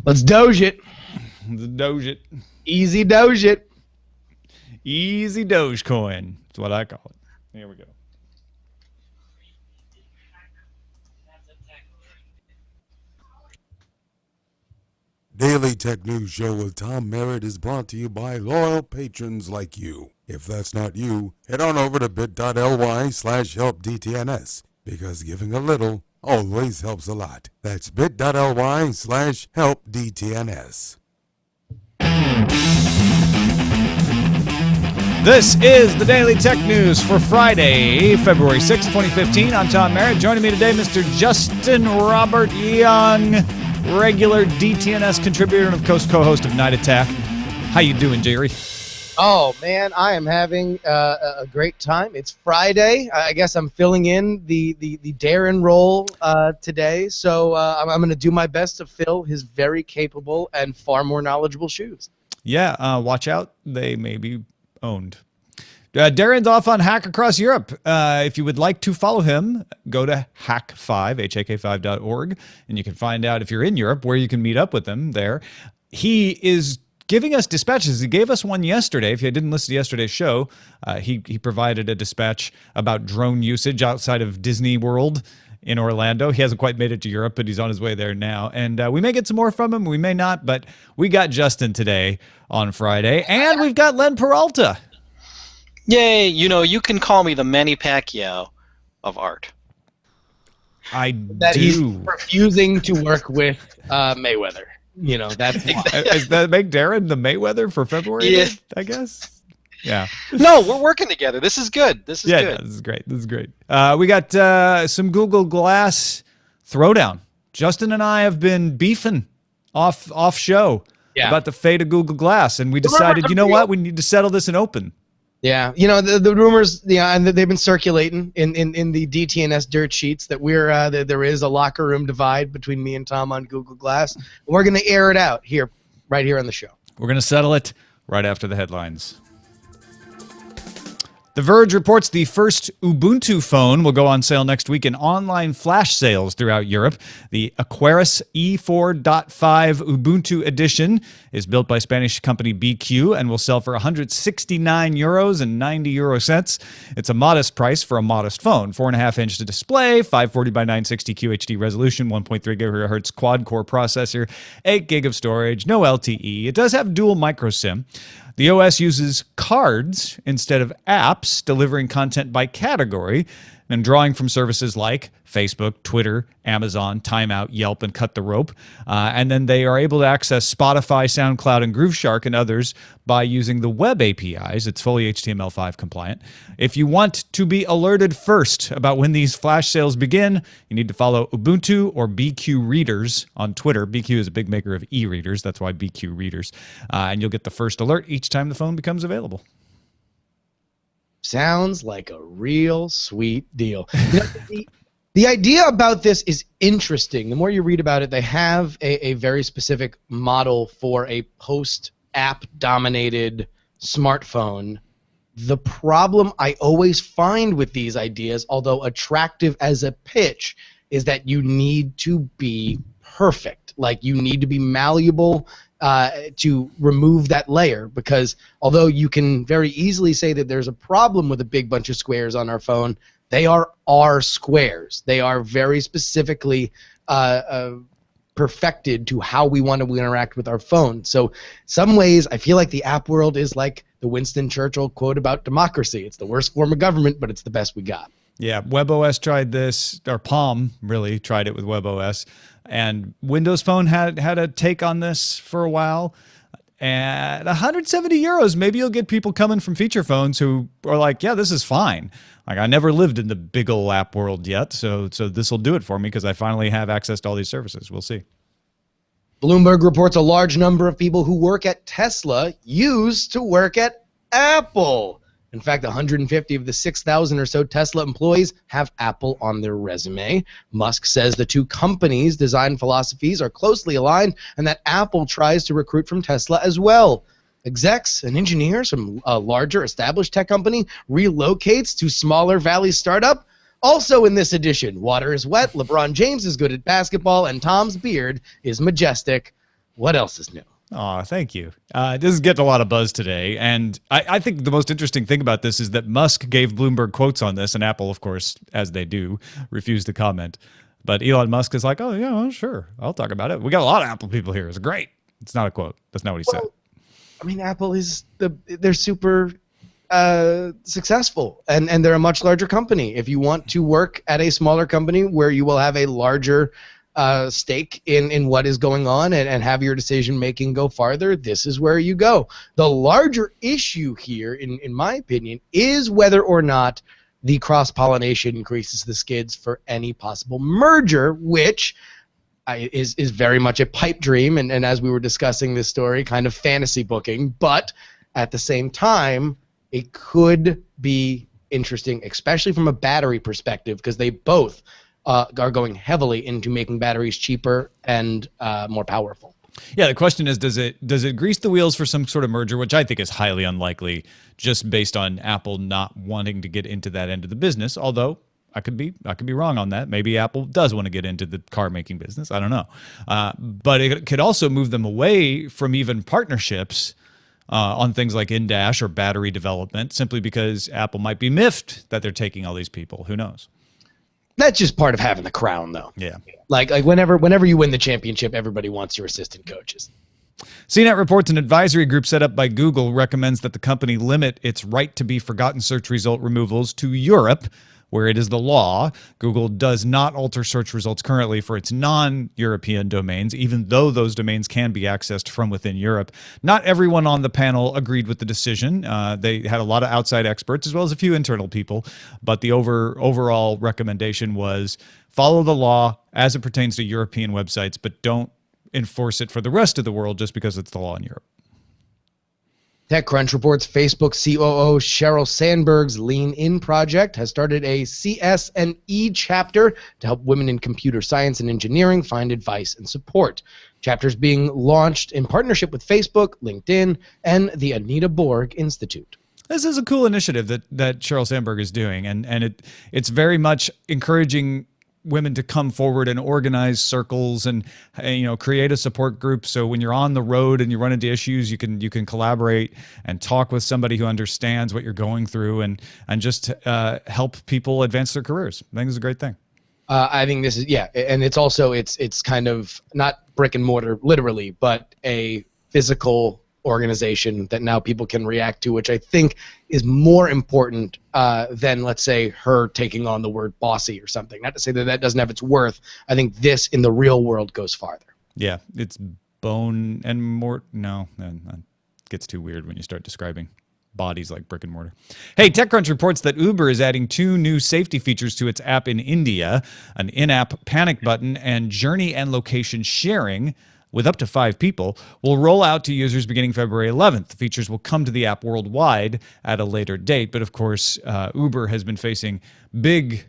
Let's doge it. Doge it. Easy doge it. Easy Dogecoin. That's what I call it. Here we go. Daily Tech News Show with Tom Merritt is brought to you by loyal patrons like you. If that's not you, head on over to bit.ly/helpdtns because giving a little always helps a lot. That's bit.ly/helpdtns. This is the Daily Tech News for Friday, February 6, 2015. I'm Tom Merritt. Joining me today, Mr. Justin Robert Young, regular DTNS contributor and, of course, co-host of Night Attack. How you doing, Jerry? Oh, man, I am having a great time. It's Friday. I guess I'm filling in the Darren role today, so I'm going to do my best to fill his very capable and far more knowledgeable shoes. Yeah, watch out. They may be owned. Darren's off on Hack Across Europe. If you would like to follow him, go to hack5.org, and you can find out if you're in Europe where you can meet up with him there. He is giving us dispatches. He gave us one yesterday. If you didn't listen to yesterday's show, he provided a dispatch about drone usage outside of Disney World in Orlando. He hasn't quite made it to Europe, but he's on his way there now. And we may get some more from him. We may not, but we got Justin today on Friday. And we've got Len Peralta. Yay, you can call me the Manny Pacquiao of art. He's refusing to work with Mayweather. That's why. Does that make Darren the Mayweather for February? Yeah. I guess. Yeah. No, we're working together. This is good. This is good. Yeah, this is great. This is great. We got some Google Glass throwdown. Justin and I have been beefing off show about the fate of Google Glass, and we decided, you know what? We need to settle this in open. Yeah, the rumors, and they've been circulating in the DTNS dirt sheets that there is a locker room divide between me and Tom on Google Glass. And we're going to air it out right here on the show. We're going to settle it right after the headlines. The Verge reports the first Ubuntu phone will go on sale next week in online flash sales throughout Europe. The Aquarius E4.5 Ubuntu edition is built by Spanish company BQ and will sell for €169.90. It's a modest price for a modest phone. 4.5-inch display, 540 by 960 QHD resolution, 1.3 gigahertz quad-core processor, 8 gig of storage, no LTE. It does have dual micro SIM. The OS uses cards instead of apps, delivering content by category and drawing from services like Facebook, Twitter, Amazon, Timeout, Yelp, and Cut the Rope. And then they are able to access Spotify, SoundCloud, and Grooveshark and others by using the web APIs. It's fully HTML5 compliant. If you want to be alerted first about when these flash sales begin, you need to follow Ubuntu or BQ Readers on Twitter. BQ is a big maker of e-readers. That's why BQ Readers. And you'll get the first alert each time the phone becomes available. Sounds like a real sweet deal. The idea about this is interesting. The more you read about it, they have a very specific model for a post-app dominated smartphone. The problem I always find with these ideas, although attractive as a pitch, is that you need to be perfect. Like, you need to be malleable to remove that layer, because although you can very easily say that there's a problem with a big bunch of squares on our phone, they are our squares. They are very specifically perfected to how we want to interact with our phone. So some ways I feel like the app world is like the Winston Churchill quote about democracy. It's the worst form of government, but it's the best we got. Yeah, WebOS tried this, or Palm really tried it with WebOS. And Windows Phone had a take on this for a while. At €170, maybe you'll get people coming from feature phones who are like, yeah, this is fine. Like, I never lived in the big ol' app world yet, so this will do it for me because I finally have access to all these services. We'll see. Bloomberg reports a large number of people who work at Tesla used to work at Apple. In fact, 150 of the 6,000 or so Tesla employees have Apple on their resume. Musk says the two companies' design philosophies are closely aligned and that Apple tries to recruit from Tesla as well. Execs and engineers from a larger established tech company relocates to smaller valley startup. Also in this edition, water is wet, LeBron James is good at basketball, and Tom's beard is majestic. What else is new? Aw, thank you. This is getting a lot of buzz today, and I think the most interesting thing about this is that Musk gave Bloomberg quotes on this, and Apple, of course, as they do, refused to comment. But Elon Musk is like, oh, yeah, well, sure, I'll talk about it. We got a lot of Apple people here. It's great. It's not a quote. That's not what he said. I mean, Apple is they're super successful, and they're a much larger company. If you want to work at a smaller company where you will have a larger stake in what is going on and have your decision making go farther, this is where you go. The larger issue here, in my opinion, is whether or not the cross-pollination increases the skids for any possible merger, which is very much a pipe dream, and as we were discussing this story, kind of fantasy booking, but at the same time, it could be interesting, especially from a battery perspective, because they both are going heavily into making batteries cheaper and more powerful. Yeah, the question is, does it grease the wheels for some sort of merger, which I think is highly unlikely, just based on Apple not wanting to get into that end of the business. Although I could be wrong on that. Maybe Apple does want to get into the car making business. I don't know, but it could also move them away from even partnerships on things like in-dash or battery development, simply because Apple might be miffed that they're taking all these people. Who knows? That's just part of having the crown, though. Yeah. Like whenever you win the championship, everybody wants your assistant coaches. CNET reports an advisory group set up by Google recommends that the company limit its right to be forgotten search result removals to Europe, where it is the law. Google does not alter search results currently for its non-European domains, even though those domains can be accessed from within Europe. Not everyone on the panel agreed with the decision. They had a lot of outside experts as well as a few internal people, but the overall recommendation was follow the law as it pertains to European websites, but don't enforce it for the rest of the world just because it's the law in Europe. TechCrunch reports Facebook COO Sheryl Sandberg's Lean In project has started a CS&E chapter to help women in computer science and engineering find advice and support. Chapters being launched in partnership with Facebook, LinkedIn, and the Anita Borg Institute. This is a cool initiative that Sheryl Sandberg is doing, and it's very much encouraging women to come forward and organize circles and create a support group. So when you're on the road and you run into issues, you can collaborate and talk with somebody who understands what you're going through and just help people advance their careers. I think it's a great thing. I think this is, and it's also it's kind of not brick and mortar literally, but a physical organization that now people can react to, which I think is more important than, let's say, her taking on the word bossy or something. Not to say that doesn't have its worth. I think this in the real world goes farther. Yeah, it's bone and mortar. No, that gets too weird when you start describing bodies like brick and mortar. Hey, TechCrunch reports that Uber is adding 2 new safety features to its app in India, an in-app panic button and journey and location sharing with up to 5 people, will roll out to users beginning February 11th. The features will come to the app worldwide at a later date, but of course, Uber has been facing big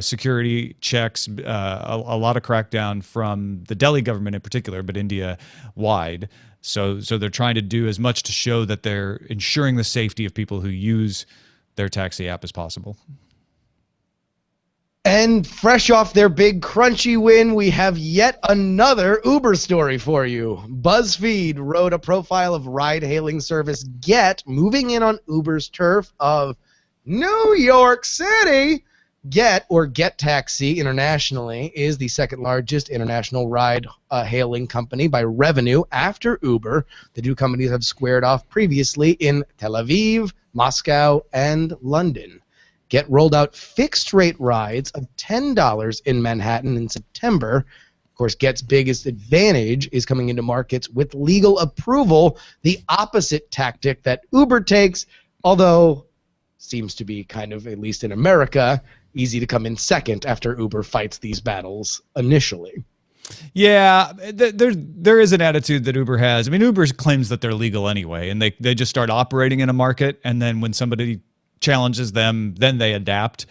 security checks, a lot of crackdown from the Delhi government in particular, but India-wide. So they're trying to do as much to show that they're ensuring the safety of people who use their taxi app as possible. And fresh off their big crunchy win, we have yet another Uber story for you. BuzzFeed wrote a profile of ride-hailing service Get moving in on Uber's turf of New York City. Get, or Get Taxi internationally, is the second largest international ride-hailing company by revenue after Uber. The two companies have squared off previously in Tel Aviv, Moscow, and London. Get rolled out fixed-rate rides of $10 in Manhattan in September. Of course, Get's biggest advantage is coming into markets with legal approval, the opposite tactic that Uber takes, although seems to be kind of, at least in America, easy to come in second after Uber fights these battles initially. Yeah, there is an attitude that Uber has. I mean, Uber claims that they're legal anyway, and they just start operating in a market, and then when somebody challenges them, then they adapt.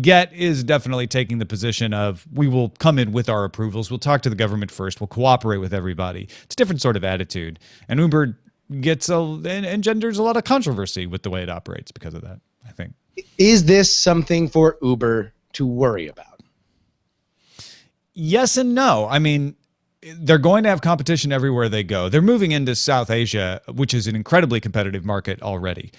Get is definitely taking the position of, we will come in with our approvals, we'll talk to the government first, we'll cooperate with everybody. It's a different sort of attitude, and Uber engenders a lot of controversy with the way it operates because of that, I think. Is this something for Uber to worry about? Yes and no. I mean, they're going to have competition everywhere they go. They're moving into South Asia, which is an incredibly competitive market already.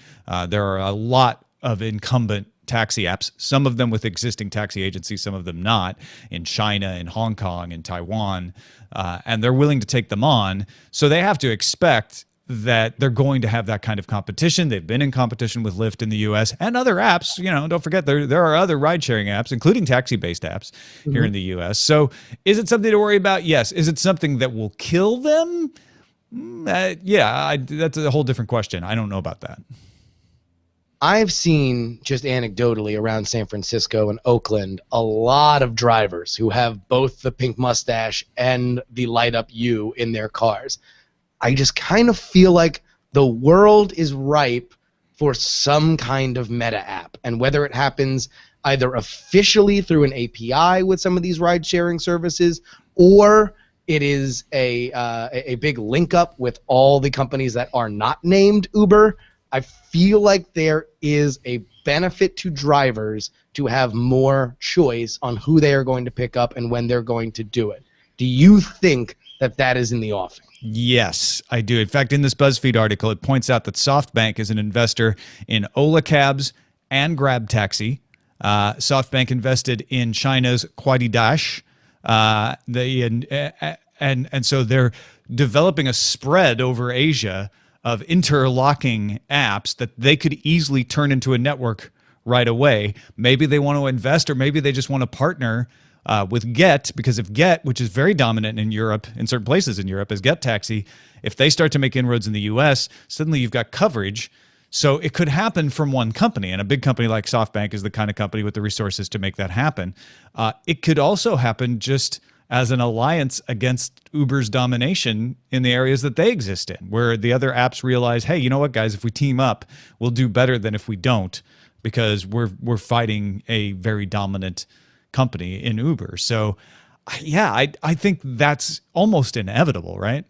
There are a lot of incumbent taxi apps, some of them with existing taxi agencies, some of them not, in China, in Hong Kong, in Taiwan, and they're willing to take them on. So they have to expect that they're going to have that kind of competition. They've been in competition with Lyft in the US and other apps. You know, don't forget there are other ride-sharing apps, including taxi-based apps here in the US. So is it something to worry about? Yes. Is it something that will kill them? That's a whole different question. I don't know about that. I've seen, just anecdotally, around San Francisco and Oakland, a lot of drivers who have both the pink mustache and the light-up U in their cars. I just kind of feel like the world is ripe for some kind of meta app. And whether it happens either officially through an API with some of these ride-sharing services, or it is a big link-up with all the companies that are not named Uber, I feel like there is a benefit to drivers to have more choice on who they are going to pick up and when they're going to do it. Do you think that that is in the offing? Yes, I do. In fact, in this BuzzFeed article, it points out that SoftBank is an investor in Ola Cabs and Grab Taxi. SoftBank invested in China's Kuaidi Dash. And so they're developing a spread over Asia of interlocking apps that they could easily turn into a network right away. Maybe they want to invest, or maybe they just want to partner with Get, because if Get, which is very dominant in Europe, in certain places in Europe, as Get Taxi, if they start to make inroads in the US, suddenly you've got coverage. So it could happen from one company, and a big company like SoftBank is the kind of company with the resources to make that happen. It could also happen just as an alliance against Uber's domination in the areas that they exist in, where the other apps realize, hey, you know what, guys, if we team up, we'll do better than if we don't, because we're fighting a very dominant company in Uber. So, yeah, I think that's almost inevitable, right?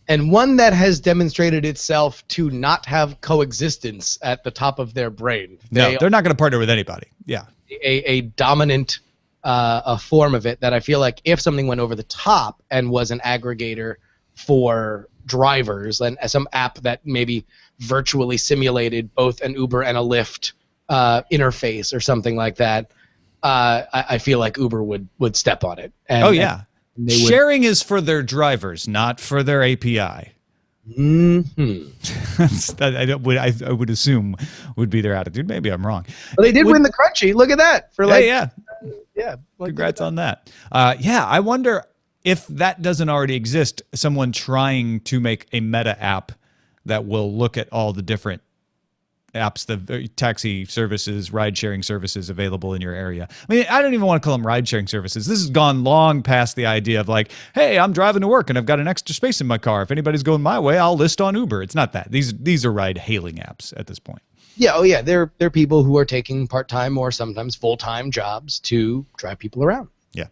And one that has demonstrated itself to not have coexistence at the top of their brain. They're not going to partner with anybody. Yeah. A dominant a form of it that I feel like if something went over the top and was an aggregator for drivers, and some app that maybe virtually simulated both an Uber and a Lyft interface or something like that, I feel like Uber would step on it. Sharing is for their drivers, not for their API. I would assume would be their attitude. Maybe I'm wrong. Well, they did win the Crunchy. Look at that. Yeah. Congrats on that. I wonder if that doesn't already exist. Someone trying to make a meta app that will look at all the different apps, the taxi services, ride-sharing services available in your area. I mean, I don't even want to call them ride-sharing services. This has gone long past the idea of like, hey, I'm driving to work and I've got an extra space in my car. If anybody's going my way, I'll list on Uber. It's not that. These are ride-hailing apps at this point. Yeah, they're people who are taking part-time or sometimes full-time jobs to drive people around. Yeah.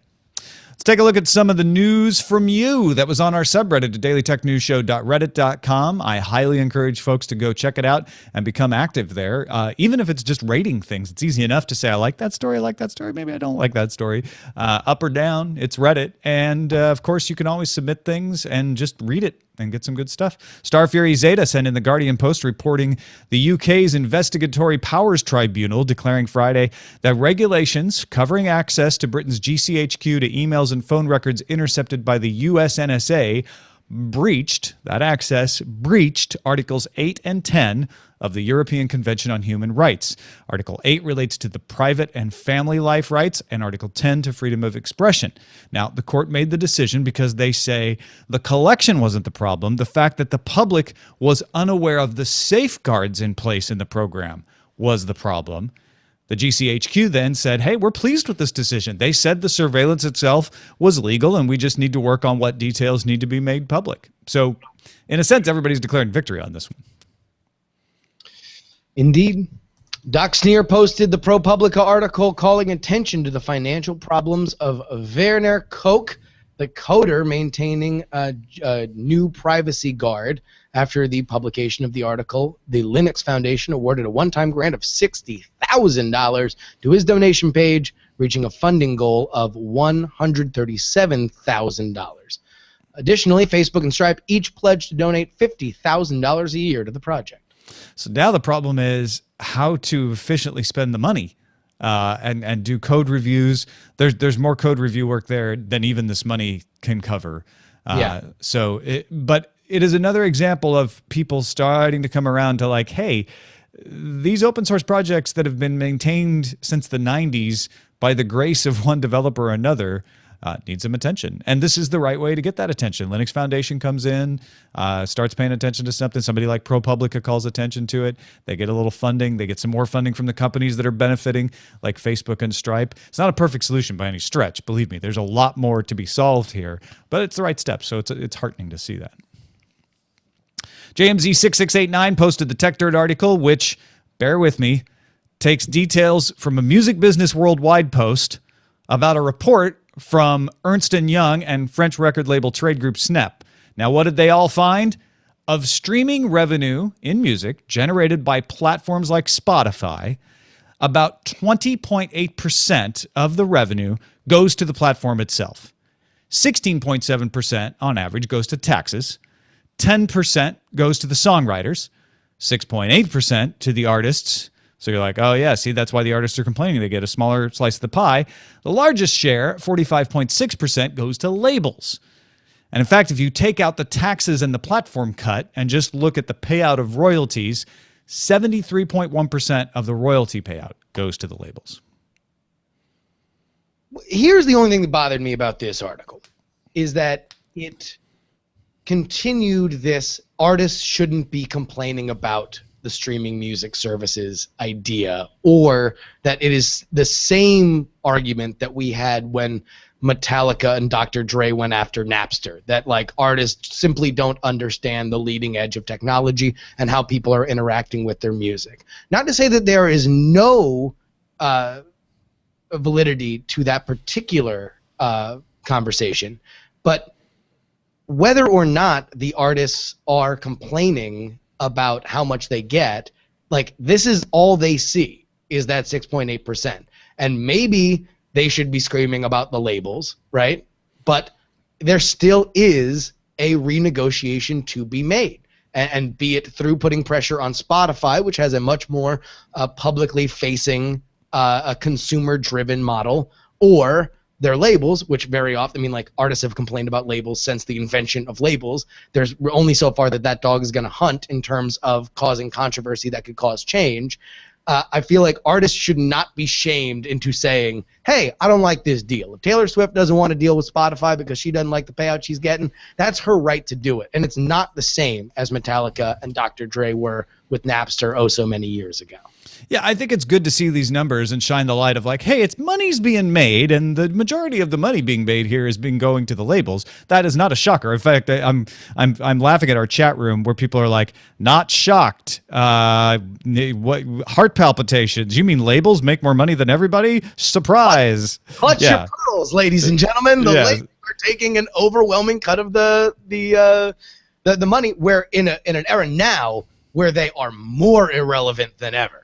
Let's take a look at some of the news from you that was on our subreddit at dailytechnewsshow.reddit.com. I highly encourage folks to go check it out and become active there. Even if it's just rating things, it's easy enough to say, I like that story, maybe I don't like that story. Up or down, it's Reddit. And of course, you can always submit things and just read it and get some good stuff. Star Fury Zeta sent in the Guardian Post reporting the UK's Investigatory Powers Tribunal declaring Friday that regulations covering access to Britain's GCHQ to emails and phone records intercepted by the US NSA breached Articles 8 and 10 of the European Convention on Human Rights. Article 8 relates to the private and family life rights, and Article 10 to freedom of expression. Now, the court made the decision because they say the collection wasn't the problem. The fact that the public was unaware of the safeguards in place in the program was the problem. The GCHQ then said, hey, we're pleased with this decision. They said the surveillance itself was legal, and we just need to work on what details need to be made public. So, in a sense, everybody's declaring victory on this one. Indeed. Doc Sneer posted the ProPublica article calling attention to the financial problems of Werner Koch, the coder maintaining a new privacy guard. After the publication of the article, the Linux Foundation awarded a one-time grant of $60,000 to his donation page, reaching a funding goal of $137,000. Additionally, Facebook and Stripe each pledged to donate $50,000 a year to the project. So now the problem is how to efficiently spend the money and do code reviews. There's more code review work there than even this money can cover. But it is another example of people starting to come around to like, hey, these open source projects that have been maintained since the 90s by the grace of one developer or another need some attention. And this is the right way to get that attention. Linux Foundation comes in, starts paying attention to something. Somebody like ProPublica calls attention to it. They get a little funding. They get some more funding from the companies that are benefiting, like Facebook and Stripe. It's not a perfect solution by any stretch. Believe me, there's a lot more to be solved here, but it's the right step. So it's heartening to see that. JMZ6689 posted the Tech Dirt article, which, bear with me, takes details from a Music Business Worldwide post about a report from Ernst & Young and French record label trade group SNEP. Now, what did they all find? Of streaming revenue in music generated by platforms like Spotify, about 20.8% of the revenue goes to the platform itself. 16.7% on average goes to taxes. 10% goes to the songwriters. 6.8% to the artists. So you're like, oh, yeah, see, that's why the artists are complaining. They get a smaller slice of the pie. The largest share, 45.6%, goes to labels. And in fact, if you take out the taxes and the platform cut and just look at the payout of royalties, 73.1% of the royalty payout goes to the labels. Here's the only thing that bothered me about this article, is that it continued this artists shouldn't be complaining about the streaming music services idea, or that it is the same argument that we had when Metallica and Dr. Dre went after Napster, that like artists simply don't understand the leading edge of technology and how people are interacting with their music. Not to say that there is no validity to that particular conversation, but whether or not the artists are complaining about how much they get, like, this is all they see, is that 6.8%. And maybe they should be screaming about the labels, right? But there still is a renegotiation to be made. And be it through putting pressure on Spotify, which has a much more publicly facing, a consumer-driven model, or their labels, which very often, I mean, like, artists have complained about labels since the invention of labels. There's only so far that dog is going to hunt in terms of causing controversy that could cause change. I feel like artists should not be shamed into saying, hey, I don't like this deal. If Taylor Swift doesn't want to deal with Spotify because she doesn't like the payout she's getting, that's her right to do it. And it's not the same as Metallica and Dr. Dre were with Napster oh so many years ago. Yeah, I think it's good to see these numbers and shine the light of like, hey, it's money's being made, and the majority of the money being made here is being going to the labels. That is not a shocker. In fact, I'm laughing at our chat room where people are like, not shocked. What heart palpitations? You mean labels make more money than everybody? Surprise! Clutch your pearls, ladies and gentlemen. The labels are taking an overwhelming cut of the money. We're in an era now where they are more irrelevant than ever.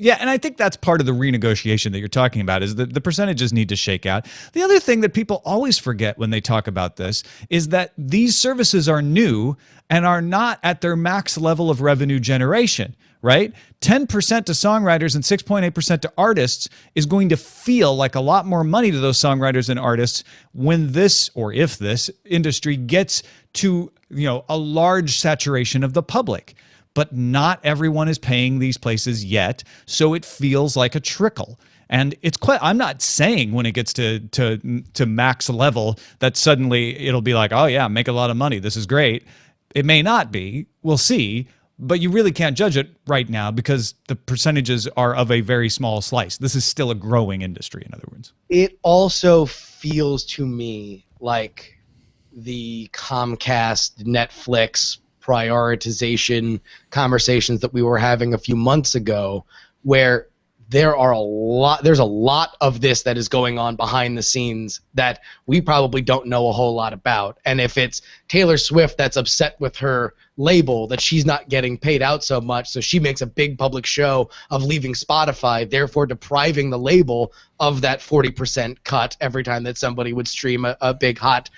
Yeah, and I think that's part of the renegotiation that you're talking about, is that the percentages need to shake out. The other thing that people always forget when they talk about this is that these services are new and are not at their max level of revenue generation, right? 10% to songwriters and 6.8% to artists is going to feel like a lot more money to those songwriters and artists when this, or if this, industry gets to, a large saturation of the public. But not everyone is paying these places yet, so it feels like a trickle. And it's quite, I'm not saying when it gets to max level that suddenly it'll be like, oh yeah, make a lot of money, this is great. It may not be, we'll see, but you really can't judge it right now because the percentages are of a very small slice. This is still a growing industry, in other words. It also feels to me like the Comcast, Netflix prioritization conversations that we were having a few months ago, where there's a lot of this that is going on behind the scenes that we probably don't know a whole lot about. And if it's Taylor Swift that's upset with her label that she's not getting paid out so much, so she makes a big public show of leaving Spotify, therefore depriving the label of that 40% cut every time that somebody would stream a big hot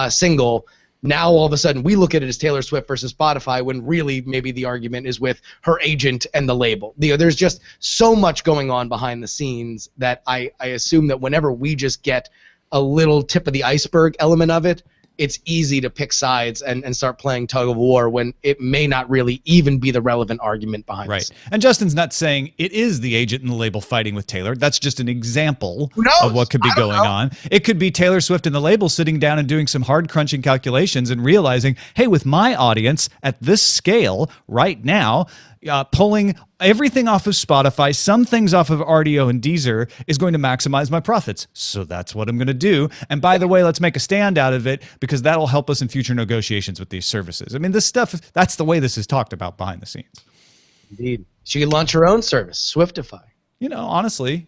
single, Now all of a sudden we look at it as Taylor Swift versus Spotify, when really maybe the argument is with her agent and the label. There's just so much going on behind the scenes that I assume that whenever we just get a little tip of the iceberg element of it, it's easy to pick sides and start playing tug of war when it may not really even be the relevant argument behind Right. it. And Justin's not saying it is the agent and the label fighting with Taylor. That's just an example of what could be going on. It could be Taylor Swift and the label sitting down and doing some hard crunching calculations and realizing, hey, with my audience at this scale right now, pulling everything off of Spotify, some things off of RDO and Deezer is going to maximize my profits. So that's what I'm going to do. And by the way, let's make a stand out of it because that'll help us in future negotiations with these services. I mean, this stuff, that's the way this is talked about behind the scenes. Indeed. She could launch her own service, Swiftify. You know, honestly,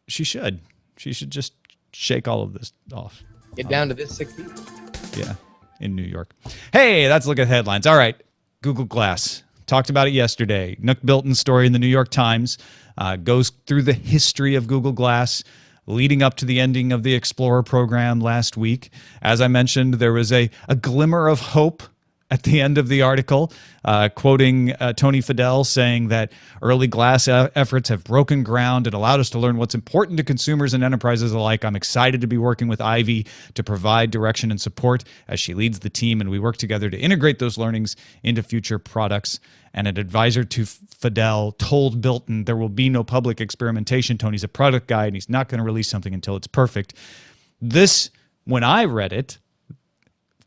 she should. She should just shake all of this off. Get down to this 60. Yeah, in New York. Hey, let's look at headlines. All right, Google Glass. Talked about it yesterday. Nook Bilton's story in the New York Times goes through the history of Google Glass leading up to the ending of the Explorer program last week. As I mentioned, there was a glimmer of hope at the end of the article, quoting Tony Fadell saying that early Glass efforts have broken ground and allowed us to learn what's important to consumers and enterprises alike. I'm excited to be working with Ivy to provide direction and support as she leads the team, and we work together to integrate those learnings into future products. And an advisor to Fadell told Bilton there will be no public experimentation. Tony's a product guy, and he's not going to release something until it's perfect. This, when I read it,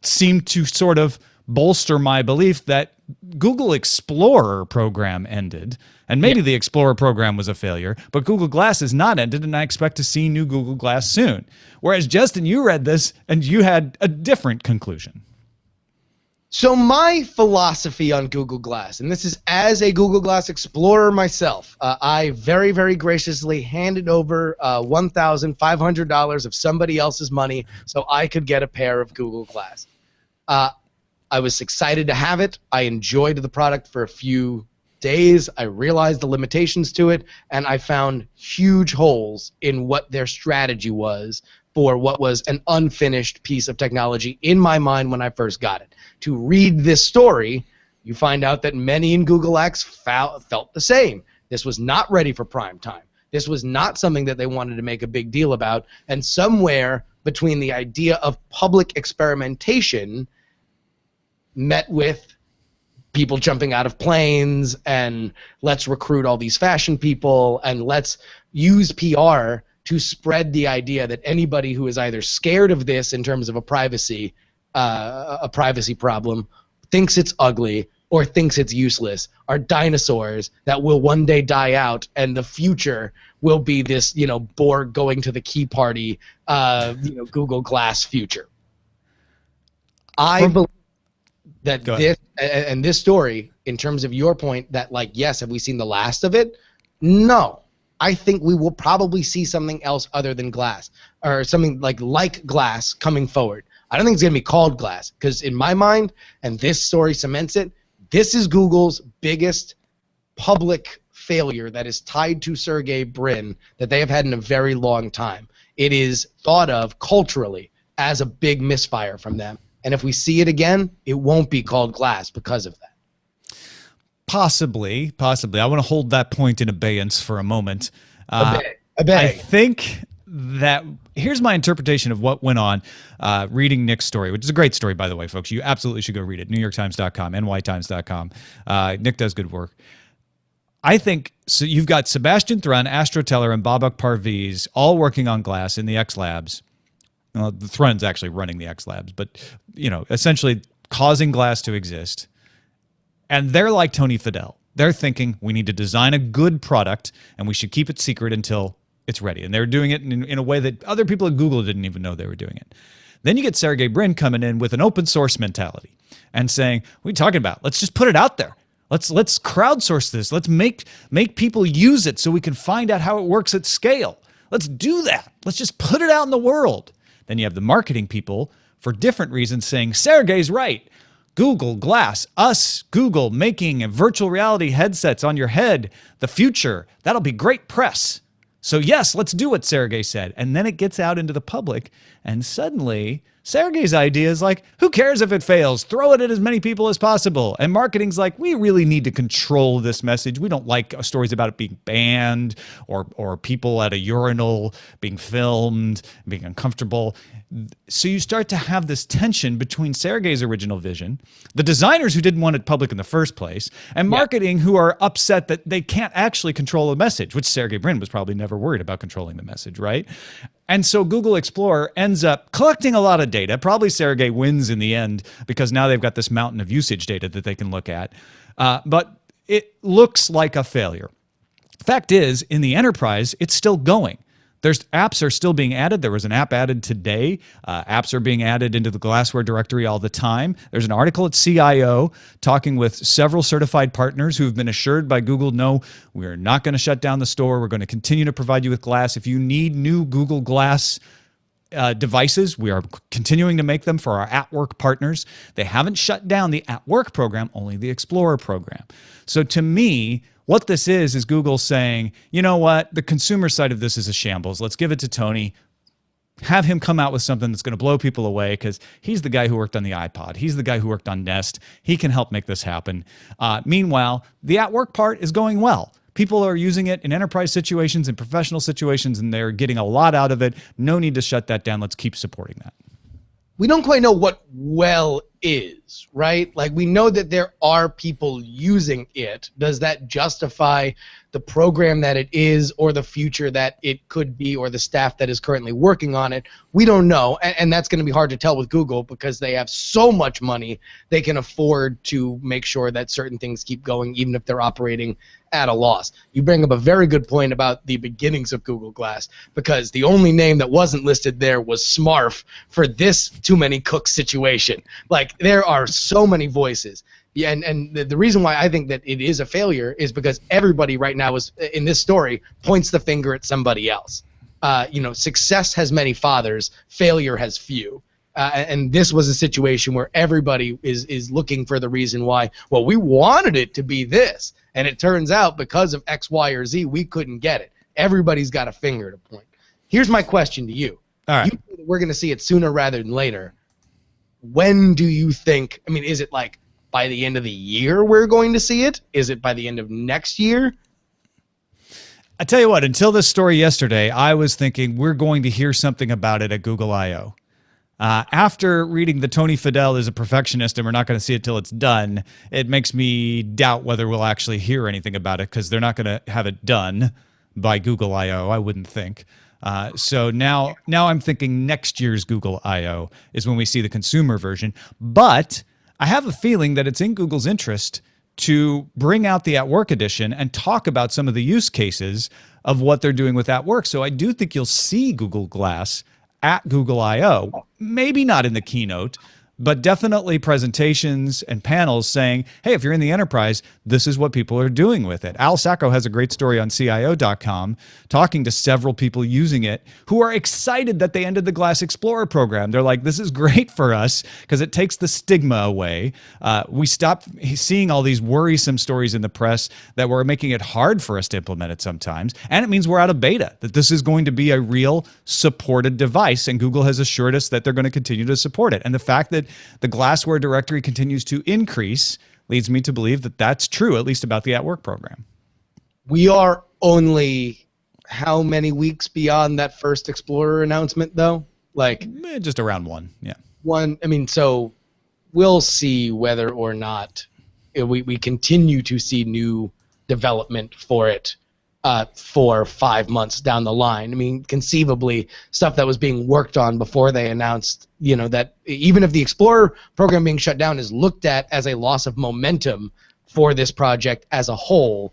seemed to sort of bolster my belief that Google Explorer program ended, and maybe the Explorer program was a failure, but Google Glass is not ended, and I expect to see new Google Glass soon. Whereas, Justin, you read this, and you had a different conclusion. So my philosophy on Google Glass, and this is as a Google Glass Explorer myself, I very, very graciously handed over $1,500 of somebody else's money so I could get a pair of Google Glass. I was excited to have it. I enjoyed the product for a few days. I realized the limitations to it, and I found huge holes in what their strategy was for what was an unfinished piece of technology in my mind when I first got it. To read this story, you find out that many in Google X felt the same. This was not ready for prime time. This was not something that they wanted to make a big deal about, and somewhere between the idea of public experimentation met with people jumping out of planes and let's recruit all these fashion people and let's use PR to spread the idea that anybody who is either scared of this in terms of a privacy problem, thinks it's ugly, or thinks it's useless, are dinosaurs that will one day die out, and the future will be this, Borg going to the key party, Google Glass future. I believe that this story, in terms of your point, that yes, have we seen the last of it? No. I think we will probably see something else other than Glass, or something like Glass coming forward. I don't think it's going to be called Glass, because in my mind, and this story cements it, this is Google's biggest public failure that is tied to Sergey Brin that they have had in a very long time. It is thought of culturally as a big misfire from them. And if we see it again, it won't be called Glass because of that. Possibly. I want to hold that point in abeyance for a moment. I think that here's my interpretation of what went on reading Nick's story, which is a great story, by the way, folks. You absolutely should go read it. NewYorkTimes.com, NYTimes.com. Nick does good work. I think so. You've got Sebastian Thrun, Astro Teller, and Babak Parviz all working on Glass in the X Labs. Well, the Thrun's actually running the X Labs, but essentially causing Glass to exist. And they're like Tony Fadell. They're thinking we need to design a good product and we should keep it secret until it's ready. And they're doing it in a way that other people at Google didn't even know they were doing it. Then you get Sergey Brin coming in with an open source mentality and saying, what are you talking about? Let's just put it out there. Let's crowdsource this. Let's make people use it so we can find out how it works at scale. Let's do that. Let's just put it out in the world. Then you have the marketing people, for different reasons, saying, Sergey's right. Google Glass, us, Google, making virtual reality headsets on your head, the future. That'll be great press. So yes, let's do what Sergey said. And then it gets out into the public, and suddenly Sergey's idea is like, who cares if it fails? Throw it at as many people as possible. And marketing's like, we really need to control this message. We don't like stories about it being banned or people at a urinal being filmed, being uncomfortable. So you start to have this tension between Sergey's original vision, the designers who didn't want it public in the first place, and marketing who are upset that they can't actually control the message, which Sergey Brin was probably never worried about controlling the message, right? And so Google Explorer ends up collecting a lot of data. Probably Sergey wins in the end because now they've got this mountain of usage data that they can look at. But it looks like a failure. Fact is, in the enterprise, it's still going. There's apps are still being added. There was an app added today. Apps are being added into the Glassware directory all the time. There's an article at CIO talking with several certified partners who've been assured by Google, no, we're not going to shut down the store. We're going to continue to provide you with Glass. If you need new Google Glass devices, we are continuing to make them for our at-work partners. They haven't shut down the at-work program, only the Explorer program. So to me, what this is Google saying, you know what, the consumer side of this is a shambles. Let's give it to Tony. Have him come out with something that's going to blow people away because he's the guy who worked on the iPod. He's the guy who worked on Nest. He can help make this happen. Meanwhile, the at-work part is going well. People are using it in enterprise situations and professional situations, and they're getting a lot out of it. No need to shut that down. Let's keep supporting that. We don't quite know what well is, right? Like, we know that there are people using it. Does that justify the program that it is or the future that it could be or the staff that is currently working on it? We don't know, and that's going to be hard to tell with Google because they have so much money they can afford to make sure that certain things keep going even if they're operating at a loss. You bring up a very good point about the beginnings of Google Glass because the only name that wasn't listed there was Smarf for this too many cooks situation. Like, there are so many voices. Yeah, and the reason why I think that it is a failure is because everybody right now is in this story points the finger at somebody else. Success has many fathers, failure has few. And this was a situation where everybody is looking for the reason why, well, we wanted it to be this, and it turns out because of X, Y, or Z, we couldn't get it. Everybody's got a finger to point. Here's my question to you. All right. You think that we're going to see it sooner rather than later. When do you think, is it like by the end of the year we're going to see it? Is it by the end of next year? I tell you what, until this story yesterday, I was thinking we're going to hear something about it at Google I/O. After reading that Tony Fadell is a perfectionist and we're not going to see it till it's done, it makes me doubt whether we'll actually hear anything about it because they're not going to have it done by Google I/O, I wouldn't think. So now I'm thinking next year's Google I/O is when we see the consumer version. But I have a feeling that it's in Google's interest to bring out the at-work edition and talk about some of the use cases of what they're doing with at-work. So I do think you'll see Google Glass at Google I/O, maybe not in the keynote, but definitely presentations and panels saying, hey, if you're in the enterprise, this is what people are doing with it. Al Sacco has a great story on CIO.com talking to several people using it who are excited that they ended the Glass Explorer program. They're like, this is great for us because it takes the stigma away. We stopped seeing all these worrisome stories in the press that were making it hard for us to implement it sometimes. And it means we're out of beta, that this is going to be a real supported device. And Google has assured us that they're going to continue to support it. And the fact that the Glassware directory continues to increase leads me to believe that that's true, at least about the at-work program. We are only how many weeks beyond that first Explorer announcement, though? Like just around one, yeah. One. So we'll see whether or not we continue to see new development for it for 5 months down the line. Conceivably, stuff that was being worked on before they announced, that even if the Explorer program being shut down is looked at as a loss of momentum for this project as a whole,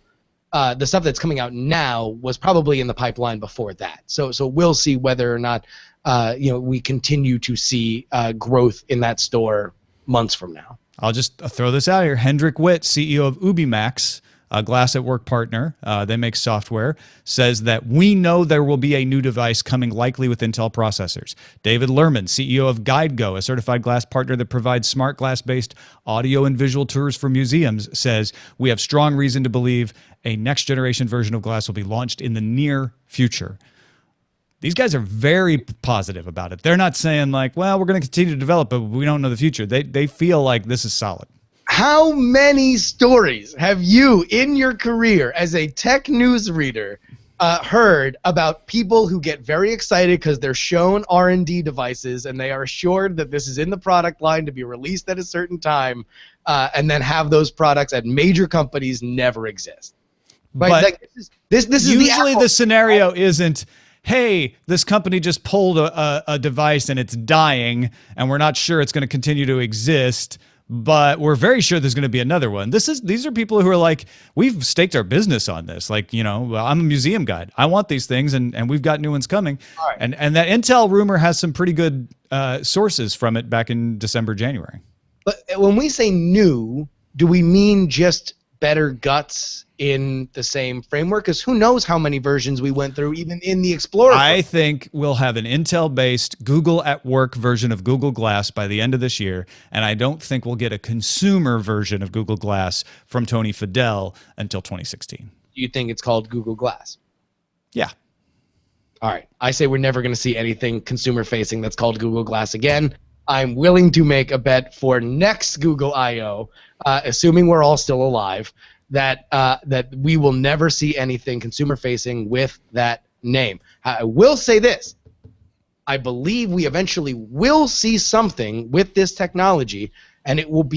the stuff that's coming out now was probably in the pipeline before that. So we'll see whether or not we continue to see growth in that store months from now. I'll just throw this out here. Hendrik Witt, CEO of Ubimax, a Glass at Work partner, they make software, says that we know there will be a new device coming likely with Intel processors. David Lerman, CEO of GuideGo, a certified glass partner that provides smart glass-based audio and visual tours for museums, says we have strong reason to believe a next-generation version of glass will be launched in the near future. these guys are very positive about it. They're not saying like, well, we're going to continue to develop, but we don't know the future. They feel like this is solid. How many stories have you in your career as a tech news reader heard about people who get very excited because they're shown R&D devices and they are assured that this is in the product line to be released at a certain time, and then have those products at major companies never exist? Right? But like, this is usually the scenario isn't, hey, this company just pulled a device and it's dying and we're not sure it's going to continue to exist, but we're very sure there's going to be another one. These are people who are like, we've staked our business on this. Like, you know, I'm a museum guide. I want these things, and we've got new ones coming. Right. And that Intel rumor has some pretty good sources from it back in December, January. But when we say new, do we mean just better guts in the same framework? Because who knows how many versions we went through even in the Explorer. I think we'll have an Intel-based Google at Work version of Google Glass by the end of this year, and I don't think we'll get a consumer version of Google Glass from Tony Fadell until 2016. Do you think it's called Google Glass? Yeah. All right. I say we're never going to see anything consumer-facing that's called Google Glass again. I'm willing to make a bet for next Google I/O, assuming we're all still alive, that we will never see anything consumer-facing with that name. I will say this. I believe we eventually will see something with this technology, and it will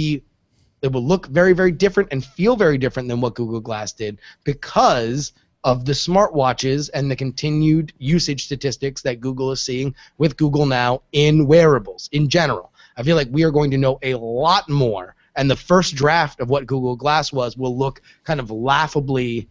look very, very different and feel very different than what Google Glass did because of the smartwatches and the continued usage statistics that Google is seeing with Google Now in wearables in general. I feel like we are going to know a lot more, and the first draft of what Google Glass will look kind of laughably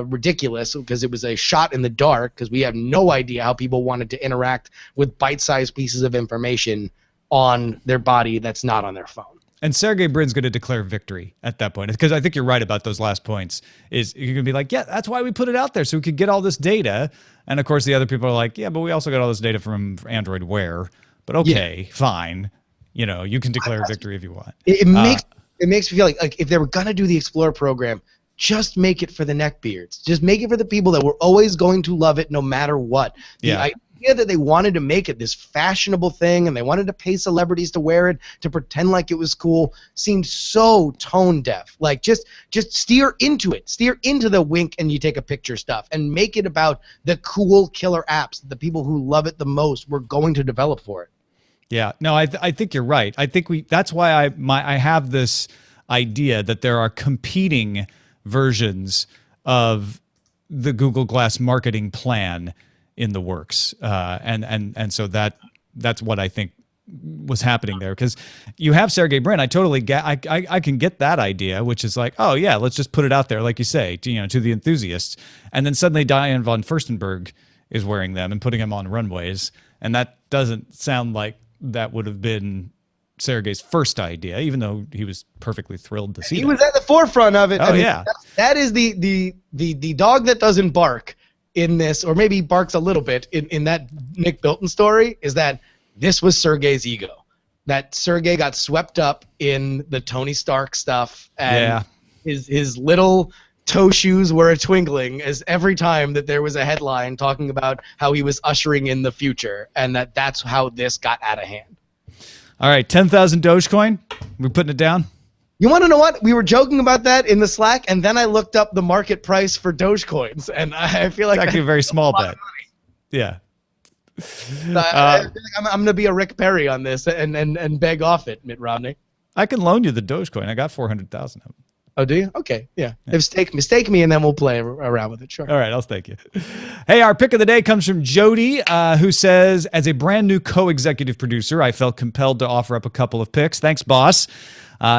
ridiculous because it was a shot in the dark because we have no idea how people wanted to interact with bite-sized pieces of information on their body that's not on their phone. And Sergey Brin's going to declare victory at that point, because I think you're right about those last points. Is you're going to be like, yeah, that's why we put it out there, so we could get all this data. And of course, the other people are like, yeah, but we also got all this data from Android Wear. But okay, fine. You know, you can declare victory if you want. It makes me feel like if they were going to do the Explorer program, just make it for the neckbeards. Just make it for the people that were always going to love it no matter what. The idea that they wanted to make it this fashionable thing and they wanted to pay celebrities to wear it to pretend like it was cool seemed so tone deaf. Like just steer into it. Steer into the wink and you take a picture stuff and make it about the cool killer apps that the people who love it the most were going to develop for it. Yeah, no, I think you're right. I think that's why I have this idea that there are competing versions of the Google Glass marketing plan in the works, and so that's what I think was happening there, because you have Sergey Brin. I totally get. I can get that idea, which is like, oh yeah, let's just put it out there, like you say, to the enthusiasts, and then suddenly Diane von Furstenberg is wearing them and putting them on runways, and that doesn't sound like that would have been Sergey's first idea, even though he was perfectly thrilled to see it. He was at the forefront of it. Oh, yeah. That is the dog that doesn't bark in this, or maybe barks a little bit in that Nick Bilton story, is that this was Sergey's ego. That Sergey got swept up in the Tony Stark stuff, and his little toe shoes were a twinkling as every time that there was a headline talking about how he was ushering in the future, and that's how this got out of hand. All right, 10,000 Dogecoin. We're putting it down. You want to know what? We were joking about that in the Slack, and then I looked up the market price for Dogecoins, and I feel like it's actually a very small bet. Yeah. I feel like I'm going to be a Rick Perry on this and beg off it, Mitt Romney. I can loan you the Dogecoin. I got 400,000 of them. Oh, do you? Okay, yeah. Mistake me, and then we'll play around with it. Sure. All right, I'll stake you. Hey, our pick of the day comes from Jody, who says, as a brand new co-executive producer, I felt compelled to offer up a couple of picks. Thanks, boss.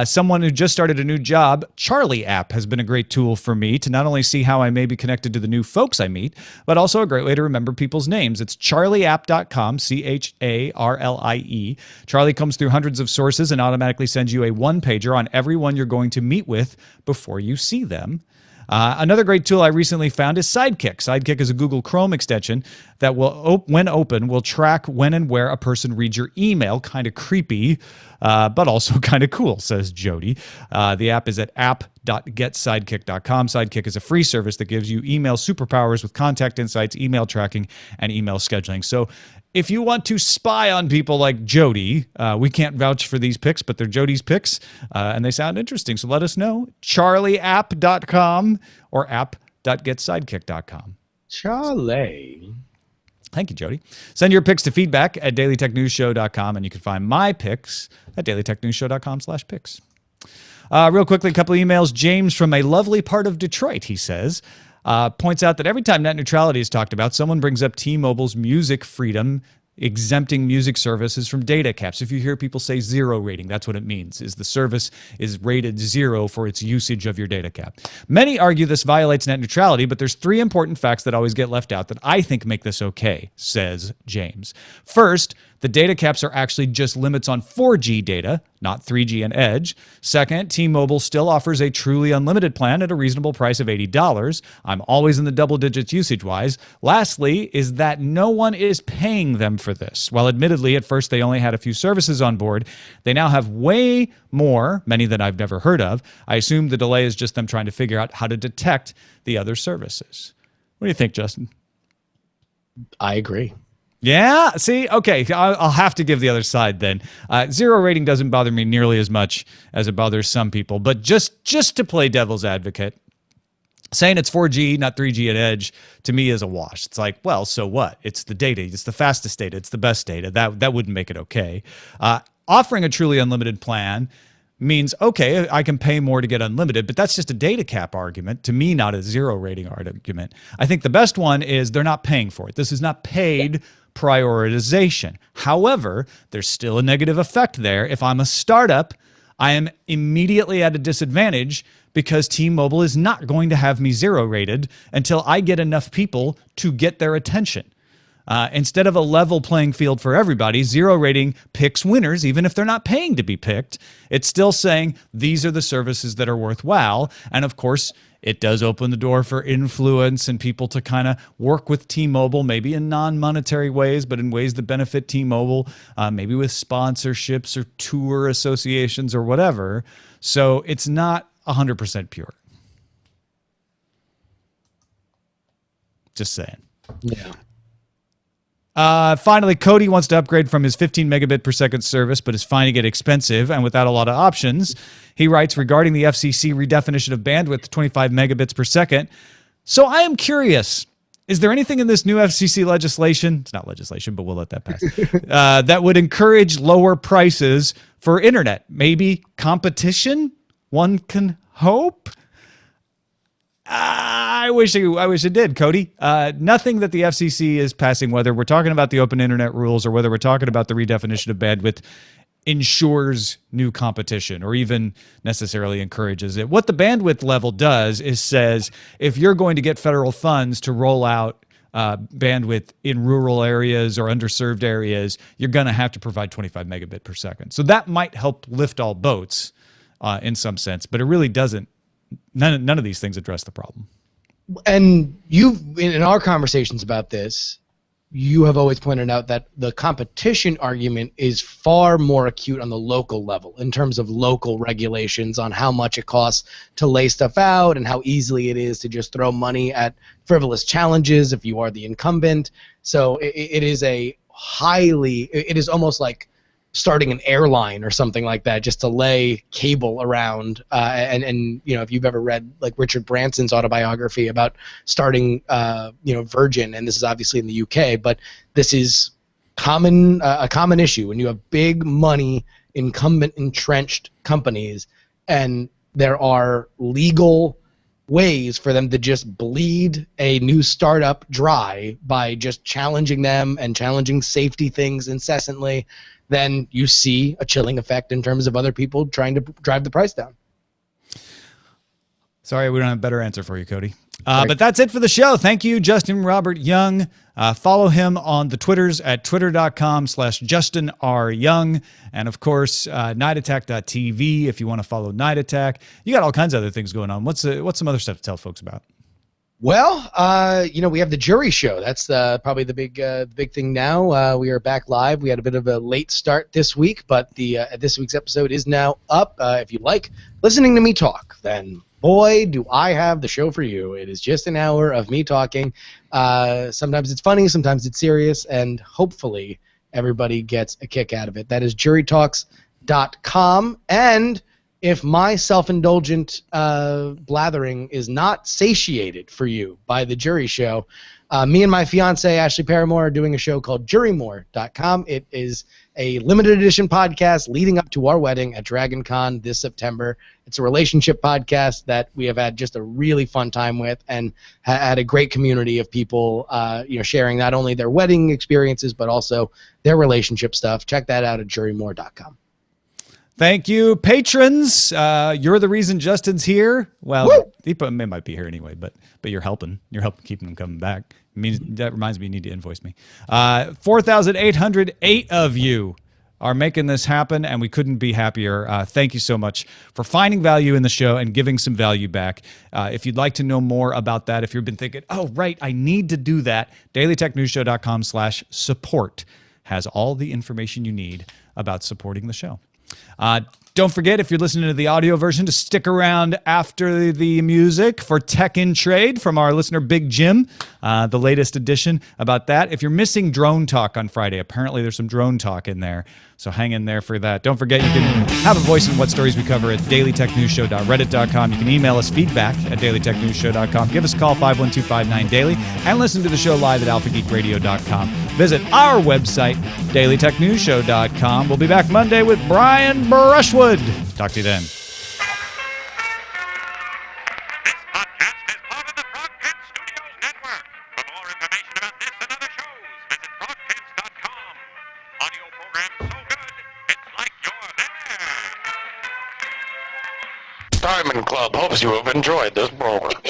Someone who just started a new job, Charlie app has been a great tool for me to not only see how I may be connected to the new folks I meet, but also a great way to remember people's names. It's charlieapp.com, CHARLIE. Charlie comes through hundreds of sources and automatically sends you a one-pager on everyone you're going to meet with before you see them. Another great tool I recently found is Sidekick. Sidekick is a Google Chrome extension that will, when open, will track when and where a person reads your email. Kind of creepy, but also kind of cool, says Jody. The app is at app.getsidekick.com. Sidekick is a free service that gives you email superpowers with contact insights, email tracking, and email scheduling. So if you want to spy on people like Jody, we can't vouch for these picks, but they're Jody's picks, and they sound interesting. So let us know. CharlieApp.com or app.getsidekick.com. Charlie. Thank you, Jody. Send your picks to feedback at dailytechnewsshow.com, and you can find my picks at dailytechnewsshow.com/picks. Real quickly, a couple of emails. James from a lovely part of Detroit, he says, points out that every time net neutrality is talked about, someone brings up T-Mobile's music freedom, exempting music services from data caps. If you hear people say zero rating, that's what it means, is the service is rated 0 for its usage of your data cap. Many argue this violates net neutrality, but there's 3 important facts that always get left out that I think make this okay, says James. First, the data caps are actually just limits on 4G data, not 3G and Edge. Second, T-Mobile still offers a truly unlimited plan at a reasonable price of $80. I'm always in the double digits usage-wise. Lastly, is that no one is paying them for this. While admittedly, at first they only had a few services on board, they now have way more, many that I've never heard of. I assume the delay is just them trying to figure out how to detect the other services. What do you think, Justin? I agree. Yeah, see, okay, I'll have to give the other side then. Zero rating doesn't bother me nearly as much as it bothers some people, but just to play devil's advocate, saying it's 4G, not 3G at Edge, to me is a wash. It's like, well, so what? It's the data. It's the fastest data. It's the best data. That wouldn't make it okay. Offering a truly unlimited plan means, okay, I can pay more to get unlimited, but that's just a data cap argument. To me, not a zero rating argument. I think the best one is they're not paying for it. This is not paid prioritization. However, there's still a negative effect there. If I'm a startup, I am immediately at a disadvantage because T-Mobile is not going to have me zero rated until I get enough people to get their attention. Instead of a level playing field for everybody, zero rating picks winners, even if they're not paying to be picked. It's still saying these are the services that are worthwhile. And of course, it does open the door for influence and people to kind of work with T-Mobile, maybe in non-monetary ways, but in ways that benefit T-Mobile, maybe with sponsorships or tour associations or whatever. So it's not 100% pure. Just saying. Yeah. Finally, Cody wants to upgrade from his 15 megabit per second service, but is finding it expensive and without a lot of options. He writes, regarding the FCC redefinition of bandwidth to 25 megabits per second. So I am curious, is there anything in this new FCC legislation, it's not legislation, but we'll let that pass, that would encourage lower prices for internet? Maybe competition? One can hope? I wish it did, Cody. Nothing that the FCC is passing, whether we're talking about the open internet rules or whether we're talking about the redefinition of bandwidth, ensures new competition or even necessarily encourages it. What the bandwidth level does is says if you're going to get federal funds to roll out bandwidth in rural areas or underserved areas, you're going to have to provide 25 megabit per second. So that might help lift all boats in some sense, but it really doesn't. None of these things address the problem. And in our conversations about this, you have always pointed out that the competition argument is far more acute on the local level in terms of local regulations on how much it costs to lay stuff out and how easily it is to just throw money at frivolous challenges if you are the incumbent. So it is almost like starting an airline or something like that, just to lay cable around. And you know, if you've ever read like Richard Branson's autobiography about starting Virgin, and this is obviously in the UK, but this is a common issue when you have big money incumbent entrenched companies and there are legal ways for them to just bleed a new startup dry by just challenging them and challenging safety things incessantly. Then you see a chilling effect in terms of other people trying to drive the price down. Sorry, we don't have a better answer for you, Cody. But that's it for the show. Thank you, Justin Robert Young. Follow him on the Twitters at twitter.com/Justin R. Young. And of course, nightattack.tv if you want to follow Night Attack. You got all kinds of other things going on. What's some other stuff to tell folks about? Well, we have the jury show. That's probably the big thing now. We are back live. We had a bit of a late start this week, but this week's episode is now up. If you like listening to me talk, then boy, do I have the show for you. It is just an hour of me talking. Sometimes it's funny, sometimes it's serious, and hopefully everybody gets a kick out of it. That is jurytalks.com. And if my self-indulgent blathering is not satiated for you by the jury show, me and my fiance Ashley Paramore are doing a show called jurymore.com. It is a limited edition podcast leading up to our wedding at Dragon Con this September. It's a relationship podcast that we have had just a really fun time with, and had a great community of people sharing not only their wedding experiences but also their relationship stuff. Check that out at jurymore.com. Thank you, patrons. You're the reason Justin's here. Well, he might be here anyway, but you're helping. You're helping keeping him coming back. That reminds me, you need to invoice me. 4,808 of you are making this happen, and we couldn't be happier. Thank you so much for finding value in the show and giving some value back. If you'd like to know more about that, if you've been thinking, oh, right, I need to do that, dailytechnewsshow.com/support has all the information you need about supporting the show. Don't forget, if you're listening to the audio version, to stick around after the music for Tech in Trade from our listener Big Jim, the latest edition about that. If you're missing drone talk on Friday, apparently there's some drone talk in there, so hang in there for that. Don't forget, you can have a voice in what stories we cover at dailytechnewsshow.reddit.com. You can email us feedback at dailytechnewsshow.com. Give us a call, 512-59-DAILY, and listen to the show live at alphageekradio.com. Visit our website, dailytechnewsshow.com. We'll be back Monday with Brian Brushwood. Talk to you then. This podcast is part of the Frogpants Studios Network. For more information about this and other shows, visit frogpants.com. Audio program so good, it's like you're there. Diamond Club hopes you have enjoyed this program.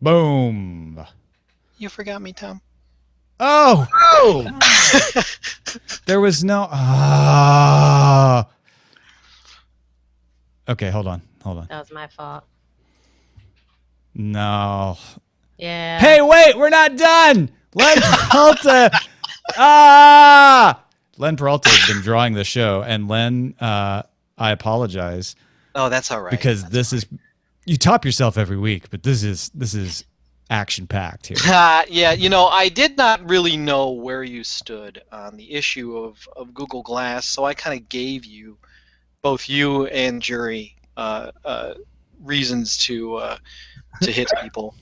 Boom. You forgot me, Tom. Oh! There was no... Okay, hold on. That was my fault. No. Yeah. Hey, wait! We're not done! Len Peralta! Len Peralta has been drawing the show, and Len, I apologize. Oh, that's all right. Because this is... You top yourself every week, but this is action-packed here. Yeah, I did not really know where you stood on the issue of Google Glass, so I kind of gave you, both you and Jury, reasons to hit people.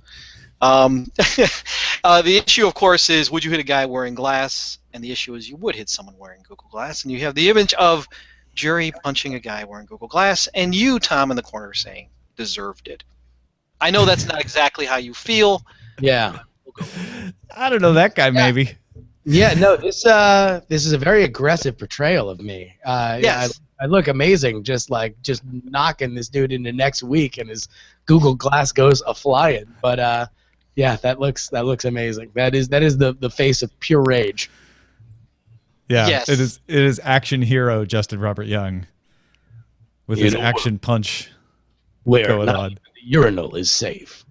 The issue, of course, is would you hit a guy wearing glass? And the issue is you would hit someone wearing Google Glass, and you have the image of Jury punching a guy wearing Google Glass, and you, Tom, in the corner saying deserved it. I know that's not exactly how you feel. Yeah. I don't know that guy, maybe. Yeah, no, this is a very aggressive portrayal of me. Yes. I look amazing, just knocking this dude into next week, and his Google Glass goes a-flying. But yeah, that looks amazing. That is the face of pure rage. Yeah, yes. It is action hero Justin Robert Young with his action punch going on. The urinal is safe.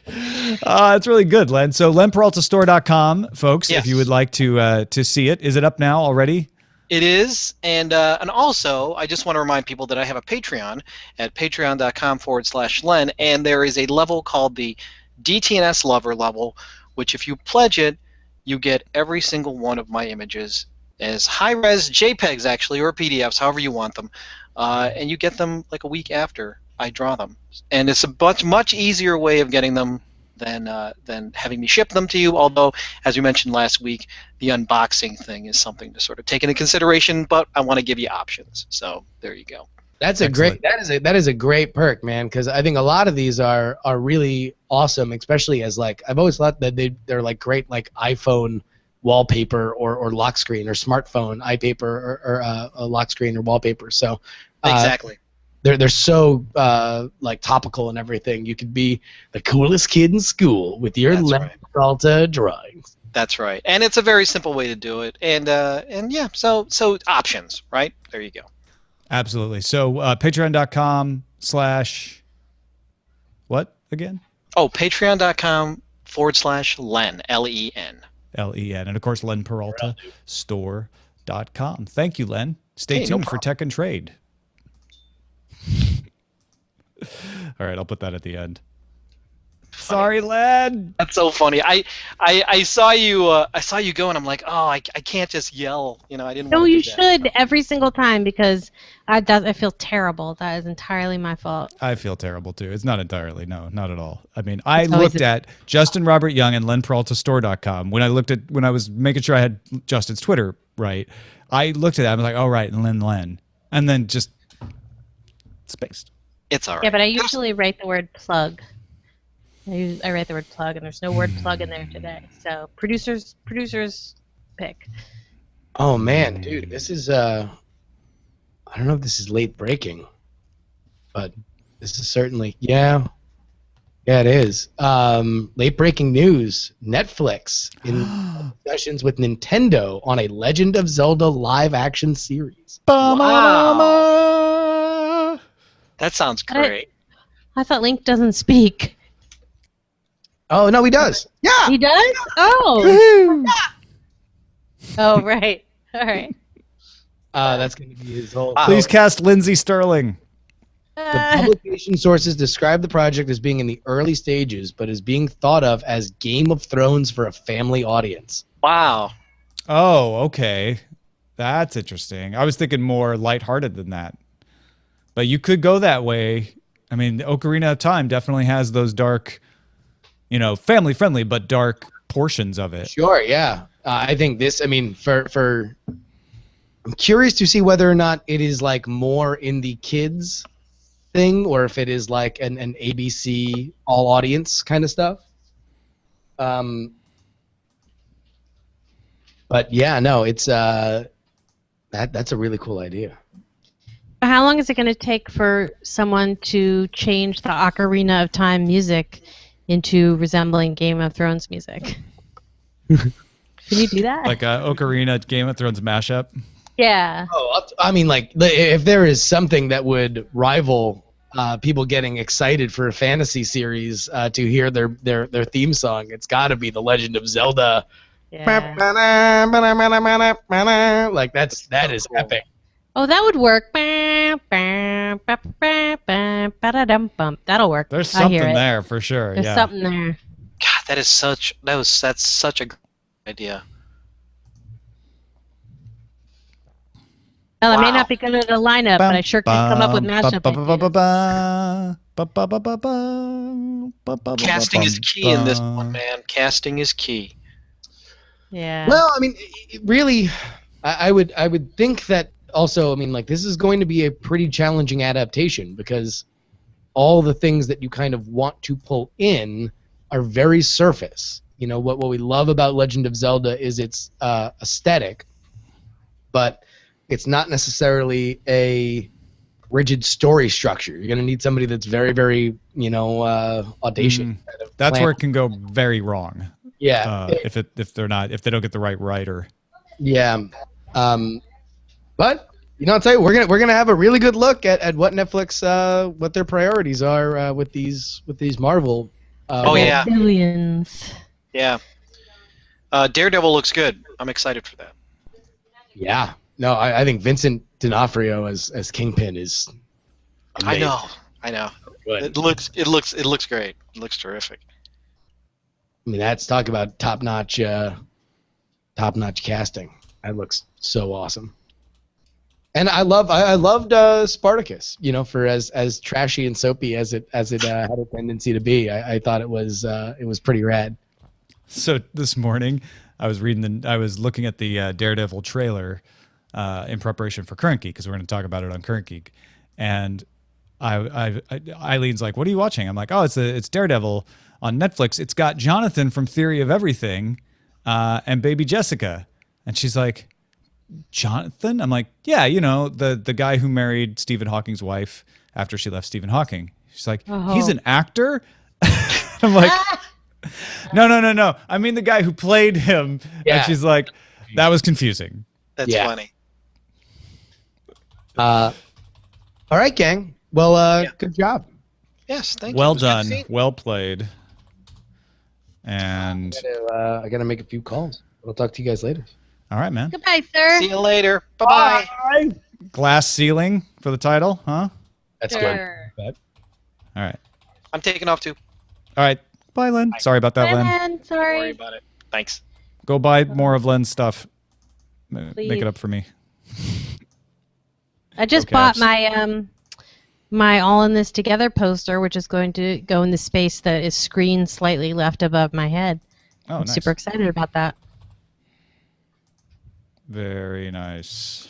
It's really good, Len. So lenperaltastore.com, folks, Yes. if you would like to see it. Is it up now already? It is, and also I just want to remind people that I have a Patreon at patreon.com/Len, and there is a level called the DTNS Lover level, which if you pledge it, you get every single one of my images as high-res JPEGs, actually, or PDFs, however you want them, and you get them like a week after I draw them. And it's a much easier way of getting them than having me ship them to you, although, as we mentioned last week, the unboxing thing is something to sort of take into consideration, but I want to give you options. So there you go. That's a great. That is a great perk, man. Because I think a lot of these are really awesome, especially as like I've always thought that they're like great like iPhone wallpaper or lock screen or smartphone iPaper or a lock screen or wallpaper. So Exactly. They're so like topical and everything. You could be the coolest kid in school with your That's Len right. Peralta drawings. That's right. And it's a very simple way to do it. And yeah, so options, right? There you go. Absolutely. So patreon.com/ what again? Oh, patreon.com/Len, Len. Len. And of course, Len Peralta store.com. Thank you, Len. Stay Hey, no tuned for problem. Tech and Trade. All right, I'll put that at the end. Sorry, Len. That's so funny. I saw you go, and I'm like, oh, I can't just yell. You know, I didn't. No, want to you do that. should every single time because I feel terrible. That is entirely my fault. I feel terrible too. It's not entirely. No, not at all. I mean, I It's always looked at Justin Robert Young and LenPeraltaStore.com when I was making sure I had Justin's Twitter right. I looked at that. I was like, oh, right, Len. And then just spaced. It's all right. Yeah, but I usually write the word plug. I write the word plug, and there's no word plug in there today. So producers pick. Oh man, dude, this is I don't know if this is late breaking, but this is certainly yeah, it is. Late breaking news: Netflix in discussions with Nintendo on a Legend of Zelda live action series. Wow. That sounds great. I thought Link doesn't speak. Oh no, he does. Yeah. He does? Oh. Oh, right. All right. That's going to be his whole. Please cast Lindsay Sterling. The publication sources describe the project as being in the early stages, but is being thought of as Game of Thrones for a family audience. Wow. Oh, okay. That's interesting. I was thinking more lighthearted than that. But you could go that way. I mean, Ocarina of Time definitely has those dark, family friendly but dark portions of it. Sure, yeah. I think this. I mean, for I'm curious to see whether or not it is like more in the kids thing, or if it is like an ABC all audience kind of stuff. But yeah, no, it's that's a really cool idea. How long is it going to take for someone to change the Ocarina of Time music into resembling Game of Thrones music? Can you do that? Like a Ocarina Game of Thrones mashup? Yeah. Oh, I mean, like if there is something that would rival people getting excited for a fantasy series to hear their theme song, it's got to be The Legend of Zelda. Yeah. Like that is epic. Oh, that would work. That'll work. There's I hear something it. there for sure. There's yeah. something there. God, that's such a great idea. Well, I may Wow. not be good at a lineup, but I sure can come up with mashup ideas. Casting is key in this one, man. Casting is key. Yeah. Well, I mean, really, I would think that also. I mean, like this is going to be a pretty challenging adaptation because all the things that you kind of want to pull in are very surface. What we love about Legend of Zelda is its aesthetic, but it's not necessarily a rigid story structure. You're going to need somebody that's very, very, audacious. Kind of That's plan. where it can go very wrong. Yeah. If they don't get the right writer. Yeah. But I'll tell you, we're gonna have a really good look at what Netflix, what their priorities are with these Marvel. Oh, yeah. Billions. Yeah. Daredevil looks good. I'm excited for that. Yeah. No, I think Vincent D'Onofrio as Kingpin is amazing. I know. Good. It looks great. It looks terrific. I mean, that's talk about top-notch casting. That looks so awesome. And I loved Spartacus. For as trashy and soapy as it had a tendency to be. I thought it was pretty rad. So this morning, I was looking at the Daredevil trailer in preparation for Current Geek because we're going to talk about it on Current Geek, and Eileen's like, "What are you watching?" I'm like, "Oh, it's Daredevil on Netflix. It's got Jonathan from Theory of Everything and Baby Jessica," and she's like, Jonathan? I'm like, yeah, the guy who married Stephen Hawking's wife after she left Stephen Hawking. She's like, he's an actor? I'm like, no. I mean the guy who played him. Yeah. And she's like, that was confusing. That's funny. All right, gang. Well, good job. Yes, thank you. Well It was good to done. see you. Well played. And I gotta make a few calls. I'll talk to you guys later. all right, man. Goodbye, sir. See you later. Bye-bye. Glass ceiling for the title, huh? That's Sure. good. All right. I'm taking off too. All right. Bye, Len. Sorry about that, Bye, Len. Len. Don't worry Sorry. about it. Thanks. Go buy more of Len's stuff. Make Please. it up for me. I just Okay, bought abs- my All in This Together poster, which is going to go in the space that is screened slightly left above my head. Oh, I'm nice. super excited about that. Very nice.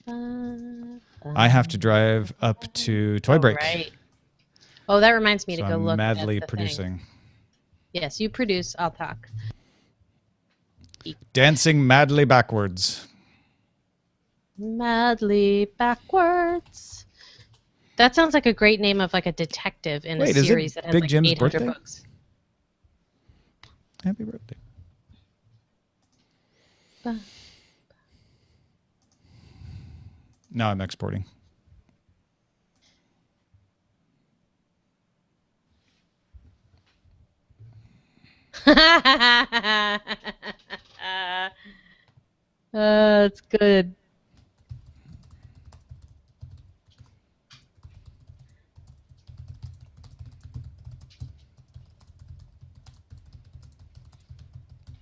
I have to drive up to Toy Break. Right. Oh, that reminds me So to go I'm look madly at the producing. Thing. Yes, you produce. I'll talk. Dancing madly backwards. Madly backwards. That sounds like a great name of like a detective in Wait, a is it series that has Big like Jim's 800 birthday? books. Happy birthday. Now I'm exporting. It's good.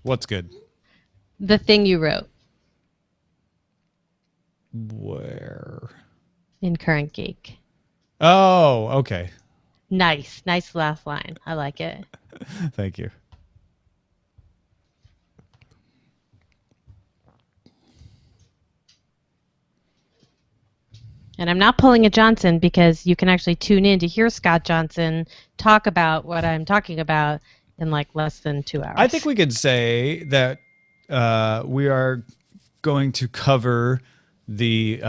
What's good? The thing you wrote Where? in Current Geek. Oh, okay. Nice last line. I like it. Thank you. And I'm not pulling a Johnson because you can actually tune in to hear Scott Johnson talk about what I'm talking about in like less than 2 hours. I think we could say that we are going to cover the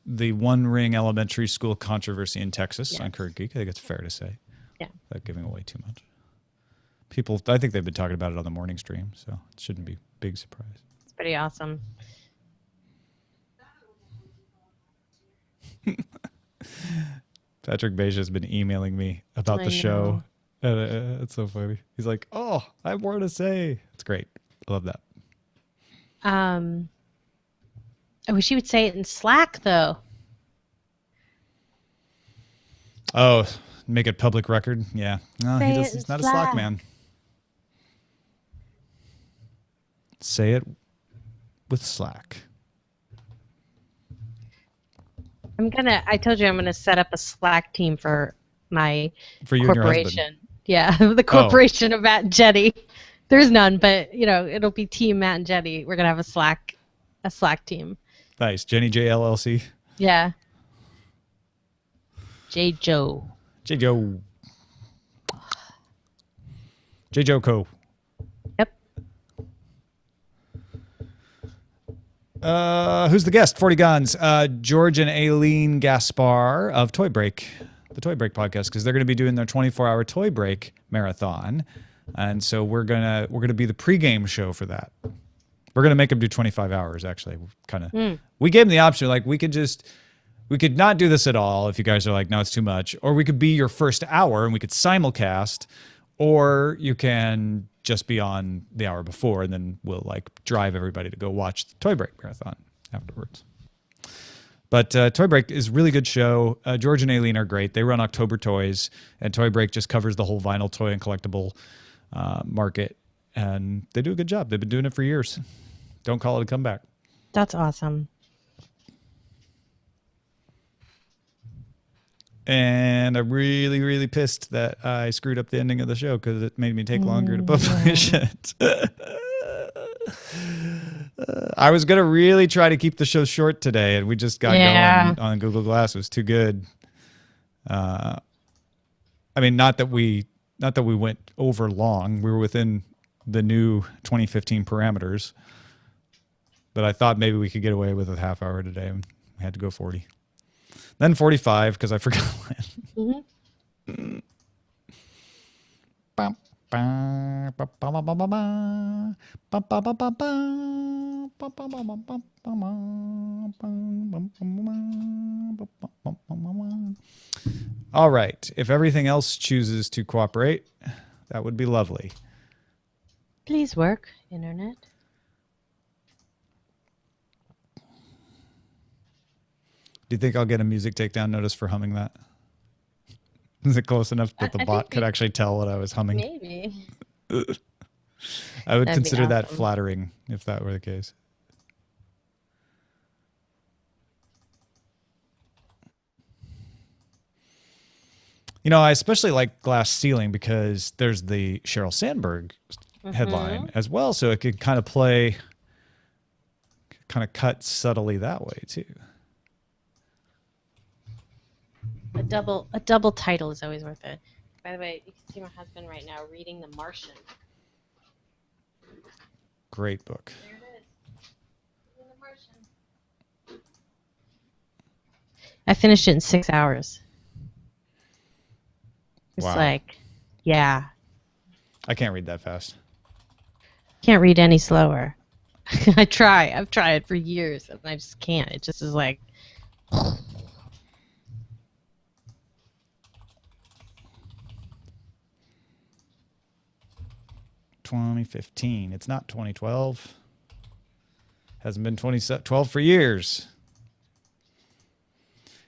One Ring Elementary School controversy in Texas on Current Geek. I think it's fair to say. Yeah. Without giving away too much. People, I think they've been talking about it on the morning stream, so it shouldn't be a big surprise. It's pretty awesome. Patrick Beja has been emailing me about the show. It's so funny. He's like, "Oh, I have more to say." It's great. I love that. I wish you would say it in Slack though. Oh, make it public record? Yeah. No, Say he it does. in He's not a Slack Slack. man. Say it with Slack. I told you I'm gonna set up a Slack team for my For you and your husband. corporation. Yeah, the corporation of Matt and Jenny. There's none, but it'll be Team Matt and Jenny. We're gonna have a Slack team. Nice. Jenny J LLC. Yeah. J Joe. J Joe. J Joe Co. Yep. Who's the guest? 40 Guns. George and Aileen Gaspar of Toy Break, the Toy Break podcast, because they're going to be doing their 24-hour Toy Break marathon, and so we're gonna be the pregame show for that. We're gonna make them do 25 hours. Actually, we gave them the option. Like we could not do this at all if you guys are like, no, it's too much, or we could be your first hour and we could simulcast, or you can just be on the hour before, and then we'll like drive everybody to go watch the Toy Break marathon afterwards. But Toy Break is a really good show. George and Aileen are great. They run October Toys, and Toy Break just covers the whole vinyl toy and collectible market, and they do a good job. They've been doing it for years. Don't call it a comeback. That's awesome. And I'm really, really pissed that I screwed up the ending of the show because it made me take longer to publish it. I was going to really try to keep the show short today, and we just got going on Google Glass. It was too good. I mean, not that we went over long. We were within the new 2015 parameters. But I thought maybe we could get away with a half hour today. We had to go 40. Then 45 because I forgot when. All right. If everything else chooses to cooperate, that would be lovely. Please work, internet. Do you think I'll get a music takedown notice for humming that? Is it close enough that the bot could actually tell what I was humming? Maybe. I would That'd be consider that awesome. flattering if that were the case. You know, I especially like Glass Ceiling because there's the Sheryl Sandberg headline as well, so it could kind of play, kind of cut subtly that way too. A double title is always worth it. By the way, you can see my husband right now reading The Martian. Great book. There it is. Reading The Martian. I finished it in 6 hours. It's Wow. like, yeah, I can't read that fast. can't read any slower. I try. I've tried for years, and I just can't. It just is like, 2015. It's not 2012. Hasn't been 2012 for years.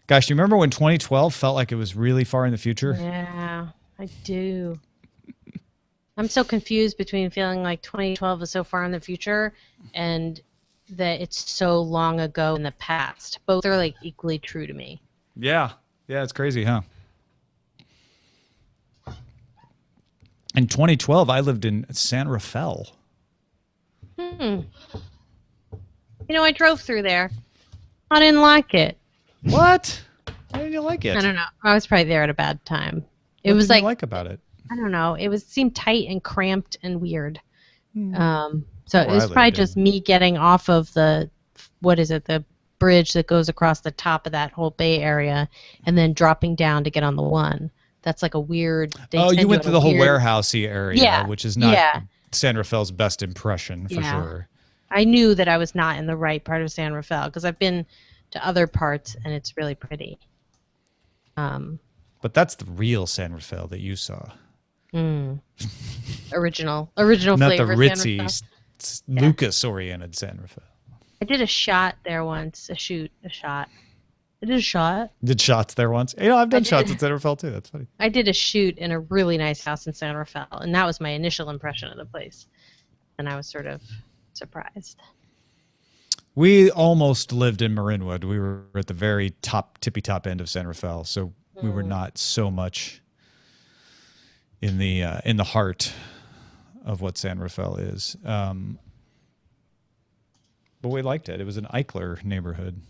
Gosh, do you remember when 2012 felt like it was really far in the future? yeah, I do. I'm so confused between feeling like 2012 is so far in the future and that it's so long ago in the past. Both are like equally true to me. Yeah. Yeah, it's crazy, huh? In 2012, I lived in San Rafael. You know, I drove through there. I didn't like it. What? Why didn't you like it? I don't know. I was probably there at a bad time. It What was did you like, like about it? I don't know. It seemed tight and cramped and weird. So Where it was I probably lived just in. me getting off of the bridge that goes across the top of that whole Bay Area, and then dropping down to get on the one. That's like a weird. Oh, you went to through the whole warehousey area, Yeah, which is not yeah. San Rafael's best impression for Yeah. sure. I knew that I was not in the right part of San Rafael because I've been to other parts and it's really pretty. But that's the real San Rafael that you saw. Original Not the flavor. San ritzy, Rafael. Lucas-oriented San Rafael. I did a shot there once. A shot. I did a shot. Did shots there once? You know, I've done did. shots at San Rafael too. That's funny. I did a shoot in a really nice house in San Rafael, and that was my initial impression of the place. And I was sort of surprised. We almost lived in Marinwood. We were at the very tippy top end of San Rafael, so we were not so much in the heart of what San Rafael is. But we liked it. It was an Eichler neighborhood.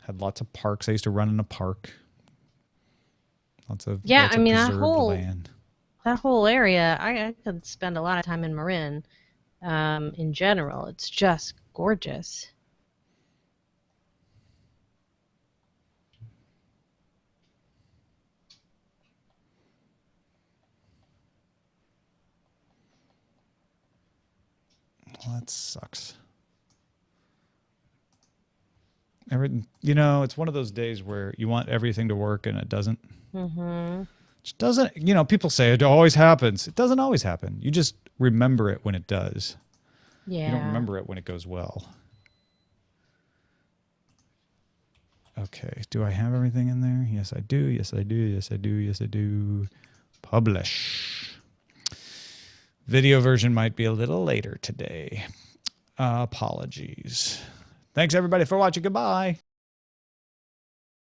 Had lots of parks. I used to run in a park. Lots of Yeah, I mean, that preserved whole land. area, I could spend a lot of time in Marin. In general, it's just gorgeous. Well, that sucks. It's one of those days where you want everything to work and it doesn't. It doesn't, people say it always happens. It doesn't always happen. You just remember it when it does. Yeah. You don't remember it when it goes well. Okay. Do I have everything in there? Yes, I do. Yes, I do. Yes, I do. Yes, I do. Publish. Video version might be a little later today. Apologies. Thanks, everybody, for watching. Goodbye.